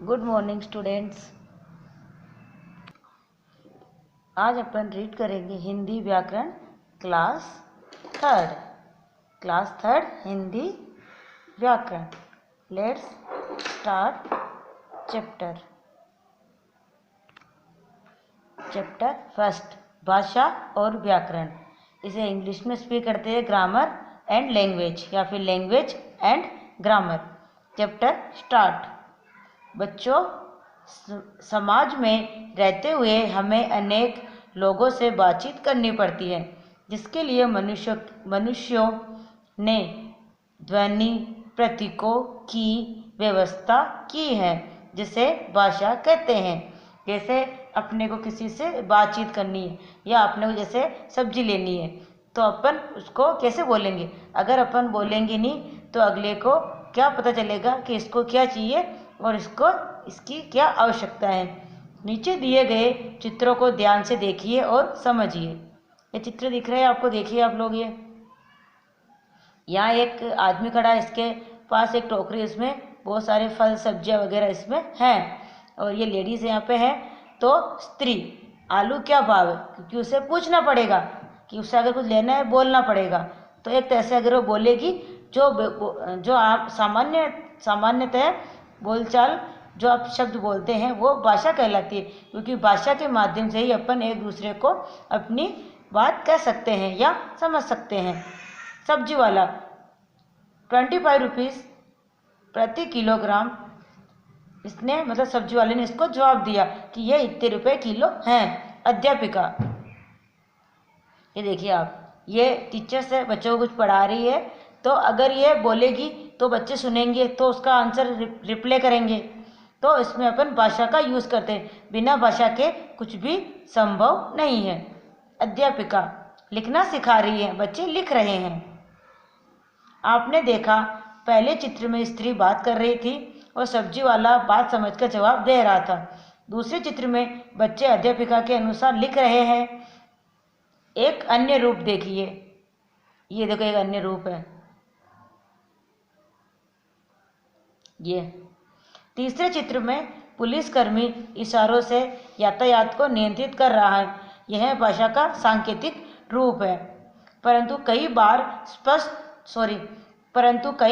Good morning students. आज अपन read करेंगे हिंदी व्याकरण क्लास थर्ड हिंदी व्याकरण। लेट्स स्टार्ट चैप्टर फर्स्ट, भाषा और व्याकरण। इसे इंग्लिश में स्पीक करते हैं ग्रामर एंड लैंग्वेज या फिर language and grammar. Chapter start. बच्चों, समाज में रहते हुए हमें अनेक लोगों से बातचीत करनी पड़ती है, जिसके लिए मनुष्यों ने ध्वनि प्रतीकों की व्यवस्था की है, जिसे भाषा कहते हैं। जैसे अपने को किसी से बातचीत करनी है या अपने को जैसे सब्जी लेनी है, तो अपन उसको कैसे बोलेंगे? अगर अपन बोलेंगे नहीं तो अगले को क्या पता चलेगा कि इसको क्या चाहिए और इसकी क्या आवश्यकता है। नीचे दिए गए चित्रों को ध्यान से देखिए और समझिए। ये चित्र दिख रहे हैं आपको, देखिए आप लोग। ये यहाँ एक आदमी खड़ा है, इसके पास एक टोकरी, इसमें बहुत सारे फल सब्जियाँ वगैरह इसमें हैं, और ये लेडीज़ यहाँ पे है। तो स्त्री, आलू क्या भाव है, क्योंकि उसे पूछना पड़ेगा कि उससे अगर कुछ लेना है बोलना पड़ेगा। तो एक तरह से अगर वो बोलेगी, जो आप सामान्यतः बोलचाल जो आप शब्द बोलते हैं वो भाषा कहलाती है, क्योंकि भाषा के माध्यम से ही अपन एक दूसरे को अपनी बात कह सकते हैं या समझ सकते हैं। सब्जी वाला 25 रुपीज़ प्रति किलोग्राम, इसने मतलब सब्जी वाले ने इसको जवाब दिया कि ये इतने रुपए किलो हैं। अध्यापिका, ये देखिए आप, ये टीचर से बच्चों को कुछ पढ़ा रही है, तो अगर ये बोलेगी तो बच्चे सुनेंगे तो उसका आंसर रिप्लाई करेंगे। तो इसमें अपन भाषा का यूज़ करते हैं, बिना भाषा के कुछ भी संभव नहीं है। अध्यापिका लिखना सिखा रही है, बच्चे लिख रहे हैं। आपने देखा, पहले चित्र में स्त्री बात कर रही थी और सब्जी वाला बात समझकर जवाब दे रहा था। दूसरे चित्र में बच्चे अध्यापिका के अनुसार लिख रहे हैं। एक अन्य रूप देखिए, ये देखो एक अन्य रूप है ये। तीसरे चित्र में पुलिसकर्मी इशारों से यातायात को नियंत्रित कर रहा है। यह भाषा का सांकेतिक रूप है, परंतु कई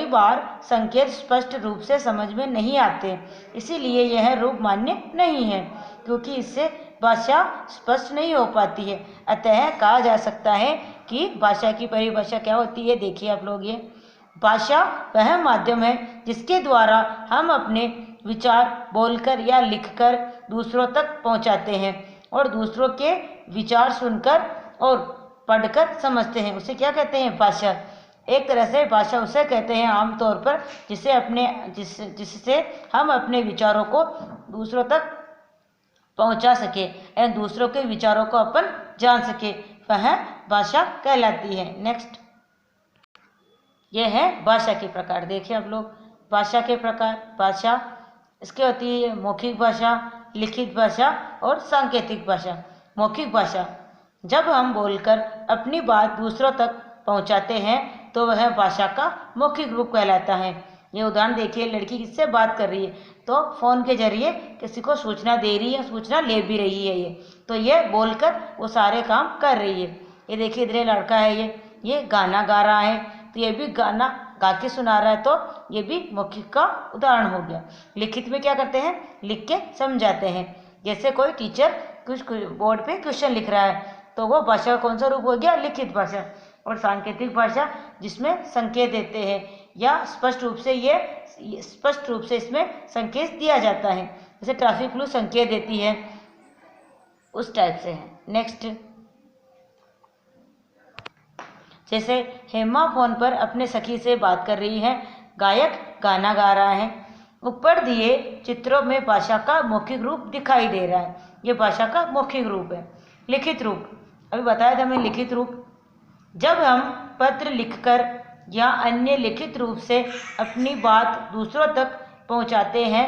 बार संकेत स्पष्ट रूप से समझ में नहीं आते, इसीलिए यह रूप मान्य नहीं है, क्योंकि इससे भाषा स्पष्ट नहीं हो पाती है। अतः कहा जा सकता है कि भाषा की परिभाषा क्या होती है। देखिए आप लोग, ये भाषा वह माध्यम है जिसके द्वारा हम अपने विचार बोलकर या लिखकर दूसरों तक पहुंचाते हैं, और दूसरों के विचार सुनकर और पढ़कर समझते हैं। उसे क्या कहते हैं? भाषा। एक तरह से भाषा उसे कहते हैं आमतौर पर जिससे हम अपने विचारों को दूसरों तक पहुंचा सके और दूसरों के विचारों को अपन जान सके, वह भाषा कहलाती है। नेक्स्ट, यह है भाषा के प्रकार। देखिए आप लोग, भाषा के प्रकार। भाषा इसके होती है मौखिक भाषा, लिखित भाषा और सांकेतिक भाषा। मौखिक भाषा, जब हम बोलकर अपनी बात दूसरों तक पहुंचाते हैं तो वह भाषा का मौखिक रूप कहलाता है। ये उदाहरण देखिए, लड़की किससे बात कर रही है, तो फ़ोन के जरिए किसी को सूचना दे रही है, सूचना ले भी रही है। तो ये बोलकर वो सारे काम कर रही है। ये देखिए, इधर लड़का है, ये गाना गा रहा है, तो ये भी गाना गा के सुना रहा है, तो ये भी मौखिक का उदाहरण हो गया। लिखित में क्या करते हैं? लिख के समझाते हैं। जैसे कोई टीचर कुछ बोर्ड पे क्वेश्चन लिख रहा है, तो वो भाषा का कौन सा रूप हो गया? लिखित भाषा। और सांकेतिक भाषा, जिसमें संकेत देते हैं या स्पष्ट रूप से इसमें संकेत दिया जाता है, जैसे ट्रैफिक पुलिस संकेत देती है, उस टाइप से है। नेक्स्ट, जैसे हेमा फोन पर अपने सखी से बात कर रही है, गायक गाना गा रहा है। ऊपर दिए चित्रों में भाषा का मौखिक रूप दिखाई दे रहा है, ये भाषा का मौखिक रूप है। लिखित रूप, अभी बताया था हमें लिखित रूप। जब हम पत्र लिखकर या अन्य लिखित रूप से अपनी बात दूसरों तक पहुंचाते हैं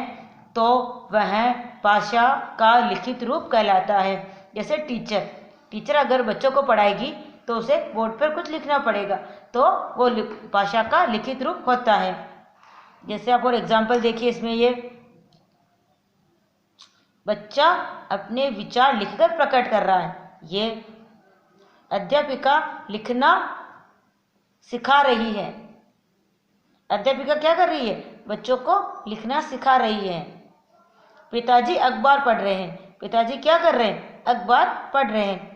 तो वह भाषा का लिखित रूप कहलाता है। जैसे टीचर अगर बच्चों को पढ़ाएगी तो उसे बोर्ड पर कुछ लिखना पड़ेगा, तो वो भाषा का लिखित रूप होता है। जैसे आप और एग्जाम्पल देखिए, इसमें ये बच्चा अपने विचार लिखकर प्रकट कर रहा है। ये अध्यापिका लिखना सिखा रही है। अध्यापिका क्या कर रही है? बच्चों को लिखना सिखा रही है। पिताजी अखबार पढ़ रहे हैं। पिताजी क्या कर रहे हैं? अखबार पढ़ रहे हैं।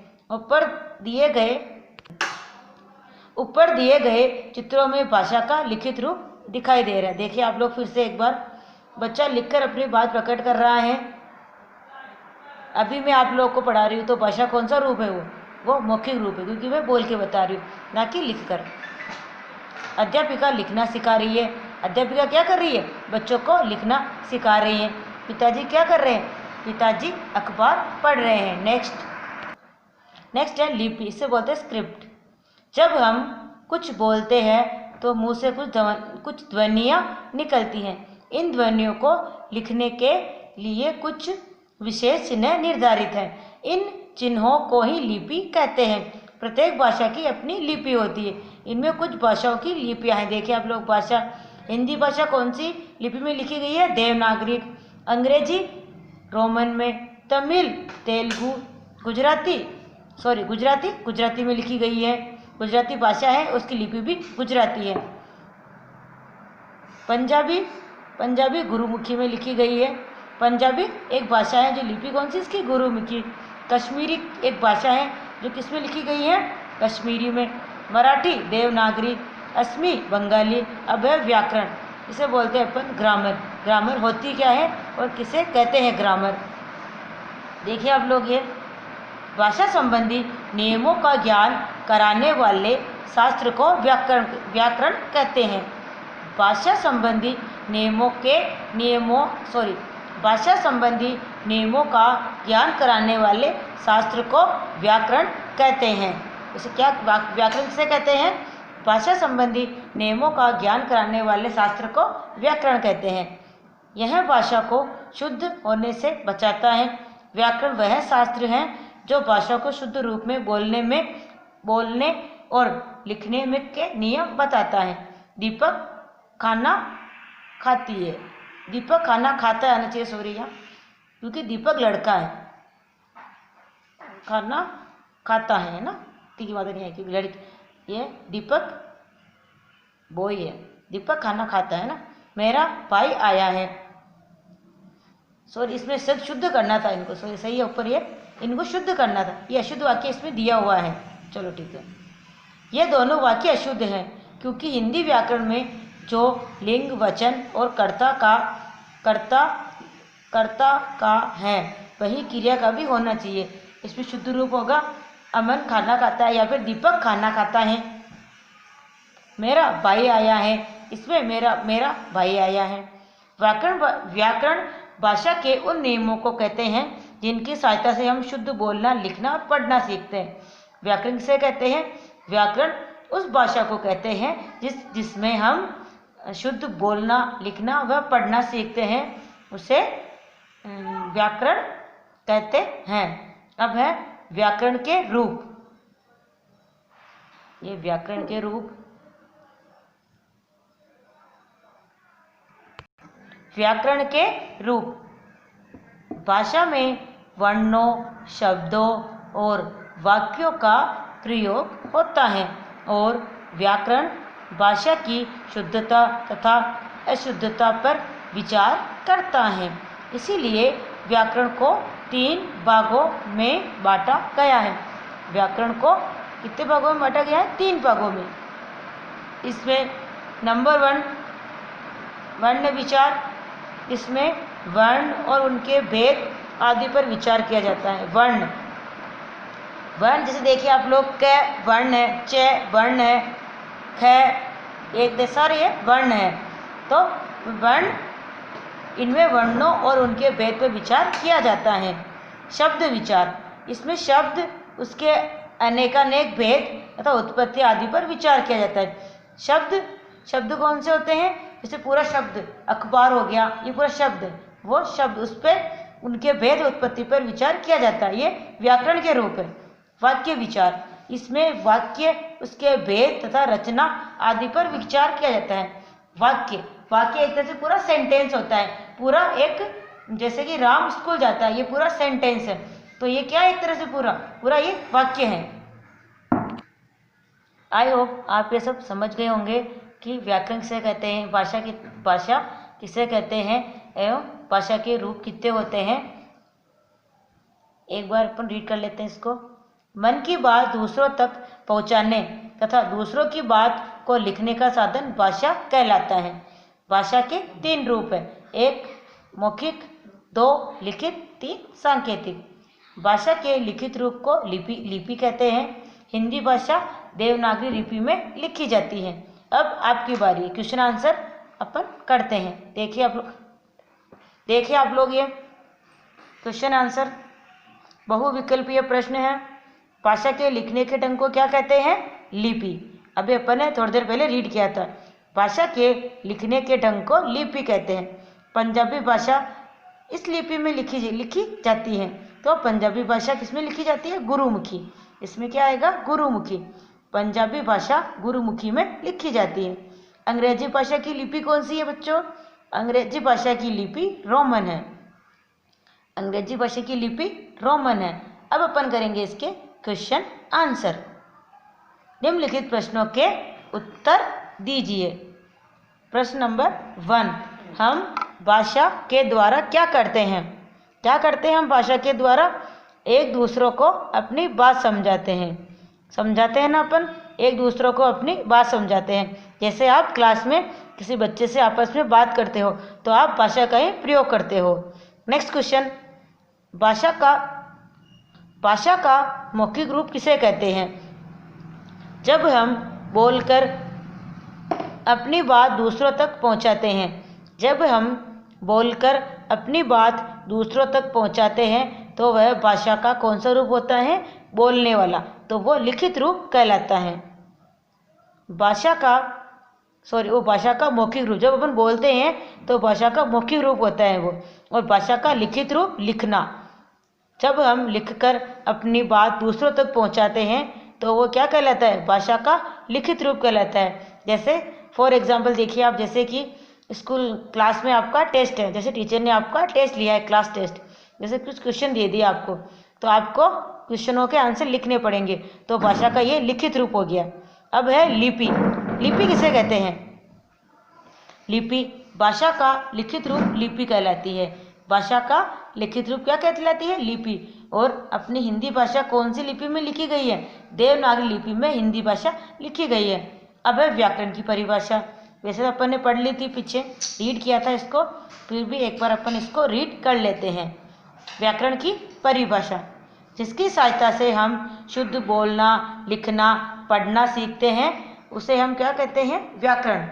ऊपर दिए गए चित्रों में भाषा का लिखित रूप दिखाई दे रहा है। देखिए आप लोग फिर से एक बार, बच्चा लिखकर अपनी बात प्रकट कर रहा है। अभी मैं आप लोगों को पढ़ा रही हूँ तो भाषा कौन सा रूप है? वो मौखिक रूप है, क्योंकि मैं बोल के बता रही हूँ, ना कि लिखकर। अध्यापिका लिखना सिखा रही है। अध्यापिका क्या कर रही है? बच्चों को लिखना सिखा रही है। पिताजी क्या कर रहे हैं? पिताजी अखबार पढ़ रहे हैं। नेक्स्ट है लिपि। इसे बोलते हैं स्क्रिप्ट। जब हम कुछ बोलते हैं तो मुंह से कुछ ध्वनियाँ निकलती हैं। इन ध्वनियों को लिखने के लिए कुछ विशेष चिन्ह निर्धारित हैं। इन चिन्हों को ही लिपि कहते हैं। प्रत्येक भाषा की अपनी लिपि होती है। इनमें कुछ भाषाओं की लिपियाँ हैं। देखिए आप लोग, भाषा, हिंदी भाषा कौन सी लिपि में लिखी गई है? देवनागरी। अंग्रेजी रोमन में। तमिल, तेलुगु, गुजराती में लिखी गई है। गुजराती भाषा है, उसकी लिपि भी गुजराती है। पंजाबी गुरुमुखी में लिखी गई है। पंजाबी एक भाषा है जो लिपि कौन सी इसकी? गुरुमुखी। कश्मीरी एक भाषा है जो किस में लिखी गई है? कश्मीरी में। मराठी देवनागरी। असमी बंगाली। अब है व्याकरण। इसे बोलते हैं अपन ग्रामर। ग्रामर होती क्या है और किसे कहते हैं ग्रामर? देखिए आप लोग, ये भाषा संबंधी नियमों का ज्ञान कराने वाले शास्त्र को व्याकरण कहते हैं। भाषा संबंधी नियमों का ज्ञान कराने वाले शास्त्र को व्याकरण कहते हैं। इसे क्या व्याकरण किसे कहते हैं? भाषा संबंधी नियमों का ज्ञान कराने वाले शास्त्र को व्याकरण कहते हैं। यह भाषा को शुद्ध होने से बचाता है। व्याकरण वह शास्त्र है जो भाषा को शुद्ध रूप में बोलने और लिखने में के नियम बताता है। दीपक खाना खाती है। दीपक खाना खाता है आना चाहिए, सॉरी यहाँ, क्योंकि दीपक लड़का है। खाना खाता है ना, ठीक है, बात नहीं है, क्योंकि लड़की, ये दीपक बॉय है। दीपक खाना खाता है ना। मेरा भाई आया है। सॉरी, इसमें शब्द शुद्ध करना था इनको, सॉरी सही है, ऊपर ये इनको शुद्ध करना था। ये अशुद्ध वाक्य इसमें दिया हुआ है। चलो ठीक है, ये दोनों वाक्य अशुद्ध हैं, क्योंकि हिंदी व्याकरण में जो लिंग, वचन और कर्ता का है वही क्रिया का भी होना चाहिए। इसमें शुद्ध रूप होगा अमन खाना खाता है या फिर दीपक खाना खाता है। मेरा भाई आया है, इसमें मेरा भाई आया है। व्याकरण भाषा के उन नियमों को कहते हैं जिनकी सहायता से हम शुद्ध बोलना, लिखना और पढ़ना सीखते हैं। व्याकरण किसे कहते हैं? व्याकरण उस भाषा को कहते हैं जिसमें हम शुद्ध बोलना, लिखना व पढ़ना सीखते हैं, उसे व्याकरण कहते हैं। अब है व्याकरण के रूप। ये व्याकरण के रूप। व्याकरण के रूप भाषा में वर्णों, शब्दों और वाक्यों का प्रयोग होता है और व्याकरण भाषा की शुद्धता तथा अशुद्धता पर विचार करता है। इसीलिए व्याकरण को 3 भागों में बांटा गया है। व्याकरण को कितने भागों में बांटा गया है? 3 भागों में। इसमें नंबर 1 वर्ण विचार। इसमें वर्ण और उनके भेद आदि पर विचार किया जाता है। वर्ण जैसे देखिए आप लोग, क वर्ण है, च वर्ण है, ख, एक सारे ये वर्ण है। तो वर्ण, इनमें वर्णों और उनके भेद पर विचार किया जाता है। शब्द विचार, इसमें शब्द, उसके अनेकानेक भेद तथा उत्पत्ति आदि पर विचार किया जाता है। शब्द कौन से होते हैं? जैसे पूरा शब्द अखबार हो गया, ये पूरा शब्द, वो शब्द, उस पर उनके भेद उत्पत्ति पर विचार किया जाता है। ये व्याकरण के रूप है। वाक्य विचार, इसमें वाक्य, उसके भेद तथा रचना आदि पर विचार किया जाता है। वाक्य एक तरह से पूरा सेंटेंस होता है, पूरा एक जैसे कि राम स्कूल जाता है, ये पूरा सेंटेंस है, तो ये क्या है, एक तरह से पूरा ये वाक्य है। आई होप आप ये सब समझ गए होंगे कि व्याकरण किसे कहते हैं, भाषा किसे कहते हैं एवं भाषा के रूप कितने होते हैं। एक बार अपन रीड कर लेते हैं इसको। मन की बात दूसरों तक पहुंचाने तथा दूसरों की बात को लिखने का साधन भाषा कहलाता है। भाषा के 3 रूप है, 1 मौखिक, 2 लिखित, 3 सांकेतिक। भाषा के लिखित रूप को लिपि कहते हैं। हिंदी भाषा देवनागरी लिपि में लिखी जाती है। अब आपकी बारी, क्वेश्चन आंसर अपन करते हैं। देखिए आप लोग ये क्वेश्चन आंसर बहुविकल्पीय प्रश्न है। भाषा के लिखने के ढंग को क्या कहते हैं, लिपि। अभी अपन ने थोड़ी देर पहले रीड किया था। भाषा के लिखने के ढंग को लिपि कहते हैं। पंजाबी भाषा इस लिपि में लिखी जाती है, तो पंजाबी भाषा किसमें लिखी जाती है, गुरुमुखी। इसमें क्या आएगा, गुरुमुखी। पंजाबी भाषा गुरुमुखी में लिखी जाती है। अंग्रेजी भाषा की लिपि कौन सी है बच्चों, अंग्रेजी भाषा की लिपि रोमन है। अंग्रेजी भाषा की लिपि रोमन है। अब अपन करेंगे इसके क्वेश्चन आंसर। निम्नलिखित प्रश्नों के उत्तर दीजिए। प्रश्न नंबर 1, हम भाषा के द्वारा क्या करते हैं। हम भाषा के द्वारा एक दूसरों को अपनी बात समझाते हैं ना, अपन एक दूसरों को अपनी बात समझाते हैं। जैसे आप क्लास में किसी बच्चे से आपस में बात करते हो तो आप भाषा का ही प्रयोग करते हो। नेक्स्ट क्वेश्चन, भाषा का मौखिक रूप किसे कहते हैं। जब हम बोलकर अपनी बात दूसरों तक पहुंचाते हैं, तो वह भाषा का कौन सा रूप होता है, बोलने वाला, तो वो लिखित रूप कहलाता है। भाषा का मौखिक रूप, जब अपन बोलते हैं तो भाषा का मौखिक रूप होता है वो, और भाषा का लिखित रूप लिखना। जब हम लिखकर अपनी बात दूसरों तक पहुंचाते हैं तो वो क्या कहलाता है, भाषा का लिखित रूप कहलाता है। जैसे फॉर एग्जाम्पल देखिए आप, जैसे कि स्कूल क्लास में आपका टेस्ट है, जैसे टीचर ने आपका टेस्ट लिया है, क्लास टेस्ट, जैसे कुछ क्वेश्चन दे दिया आपको, तो आपको क्वेश्चनों के आंसर लिखने पड़ेंगे, तो भाषा का ये लिखित रूप हो गया। अब है लिपि। लिपि किसे कहते हैं, लिपि भाषा का लिखित रूप लिपि कहलाती है। भाषा का लिखित रूप क्या कहलाती है, लिपि। और अपनी हिंदी भाषा कौन सी लिपि में लिखी गई है, देवनागरी लिपि में हिंदी भाषा लिखी गई है। अब है व्याकरण की परिभाषा। वैसे अपन ने पढ़ ली थी, पीछे रीड किया था इसको, फिर भी एक बार अपन इसको रीड कर लेते हैं। व्याकरण की परिभाषा, जिसकी सहायता से हम शुद्ध बोलना, लिखना, पढ़ना सीखते हैं, उसे हम क्या कहते हैं, व्याकरण।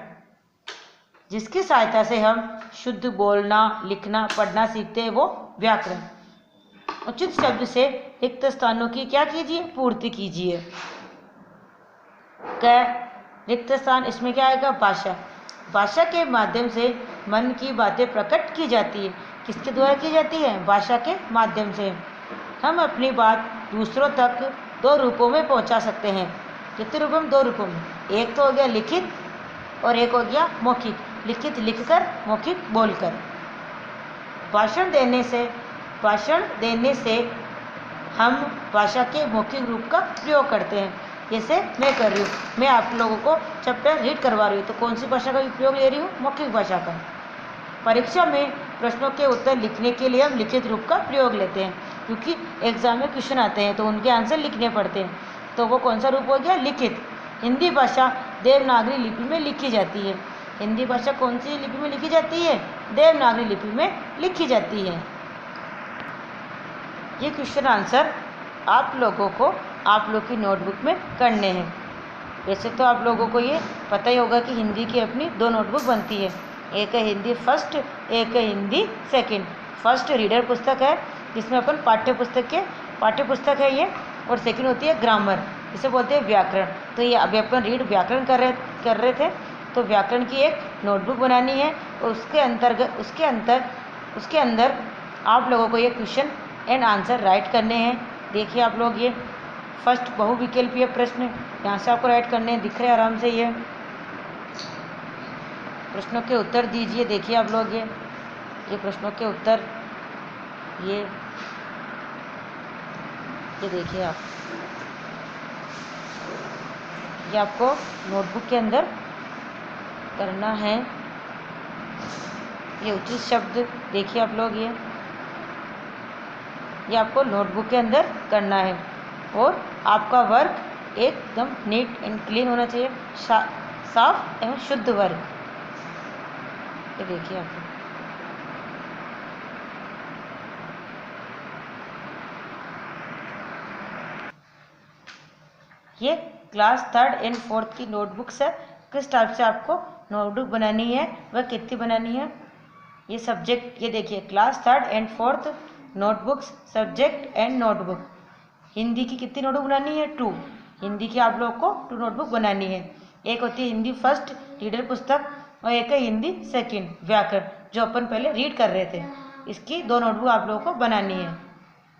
जिसकी सहायता से हम शुद्ध बोलना, लिखना, पढ़ना सीखते हैं, वो व्याकरण। उचित शब्द से रिक्त स्थानों की क्या कीजिए, पूर्ति कीजिए। रिक्त स्थान, इसमें क्या आएगा, भाषा। भाषा के माध्यम से मन की बातें प्रकट की जाती है। किसके द्वारा की जाती है, भाषा के माध्यम से। हम अपनी बात दूसरों तक 2 रूपों में पहुंचा सकते हैं। कितने रूपों में, 2 रूपों में। एक तो हो गया लिखित और एक हो गया मौखिक। लिखित लिखकर, मौखिक बोलकर। भाषण देने से हम भाषा के मौखिक रूप का प्रयोग करते हैं। जैसे मैं कर रही हूँ, मैं आप लोगों को चैप्टर रीड करवा रही हूँ, तो कौन सी भाषा का उपयोग ले रही हूँ, मौखिक भाषा का। परीक्षा में प्रश्नों के उत्तर लिखने के लिए हम लिखित रूप का प्रयोग लेते हैं, क्योंकि एग्जाम में क्वेश्चन आते हैं तो उनके आंसर लिखने पड़ते हैं, तो वो कौन सा रूप हो गया, लिखित। हिंदी भाषा देवनागरी लिपि में लिखी जाती है। हिंदी भाषा कौन सी लिपि में लिखी जाती है, देवनागरी लिपि में लिखी जाती है। ये क्वेश्चन आंसर आप लोगों को आप लोग की नोटबुक में करने हैं। वैसे तो आप लोगों को ये पता ही होगा कि हिंदी की अपनी 2 नोटबुक बनती है, एक है हिंदी फर्स्ट, एक है हिंदी सेकंड। फर्स्ट रीडर पुस्तक है, जिसमें अपन पाठ्य पुस्तक है ये, और सेकंड होती है ग्रामर, जिसे बोलते हैं व्याकरण। तो ये अभी अपन रीड व्याकरण कर रहे थे, तो व्याकरण की एक नोटबुक बनानी है, और उसके अंदर आप लोगों को ये क्वेश्चन एंड आंसर राइट करने हैं। देखिए आप लोग, ये फर्स्ट बहुविकल्पीय प्रश्न यहाँ से आपको राइट करने हैं, दिख रहे हैं आराम से। ये प्रश्नों के उत्तर दीजिए। देखिए आप लोग, ये प्रश्नों के उत्तर ये देखिए आप, ये आपको नोटबुक के अंदर करना है। ये उचित शब्द देखिए आप लोग, ये आपको नोटबुक के अंदर करना है। और आपका वर्क एकदम नीट एंड क्लीन होना चाहिए, साफ एवं शुद्ध वर्क। ये देखिए आप, ये क्लास 3rd एंड 4th की नोटबुक्स है। किस टाइप से आपको नोटबुक बनानी है, वह कितनी बनानी है। ये सब्जेक्ट, ये देखिए class 3rd and 4th notebooks, subject and notebook. Hindi की कितनी नोटबुक बनानी है, 2। हिंदी की आप लोग को 2 नोटबुक बनानी है। एक होती है हिंदी फर्स्ट रीडर पुस्तक और एक है हिंदी सेकंड व्याकरण, जो अपन पहले रीड कर रहे थे। इसकी 2 नोटबुक आप लोगों को बनानी है।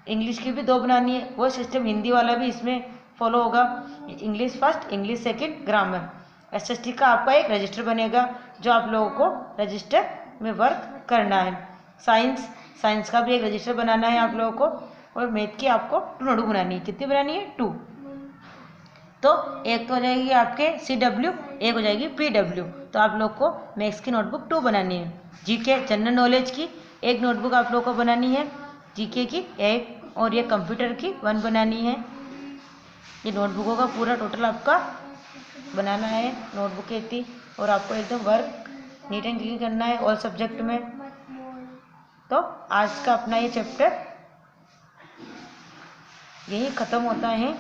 इंग्लिश की भी 2 बनानी है, वो सिस्टम हिंदी वाला भी इसमें फॉलो होगा। English first, English second, grammar. SST का आपका एक रजिस्टर बनेगा, जो आप लोगों को रजिस्टर में वर्क करना है। साइंस का भी एक रजिस्टर बनाना है आप लोगों को। और मैथ की आपको 2 नोटबुक बनानी है। कितनी बनानी है, 2। तो एक तो हो जाएगी आपके CW, एक हो जाएगी PW। तो आप लोग को मैथ्स की नोटबुक 2 बनानी है। जीके जनरल नॉलेज की एक नोटबुक आप लोग को बनानी है, जीके की एक, और ये कंप्यूटर की 1 बनानी है। ये नोटबुकों का पूरा टोटल आपका बनाना है, नोटबुक की इतनी। और आपको एकदम वर्क नीट एंड क्लीन करना है ऑल सब्जेक्ट में। तो आज का अपना ये चैप्टर यही ख़त्म होता है।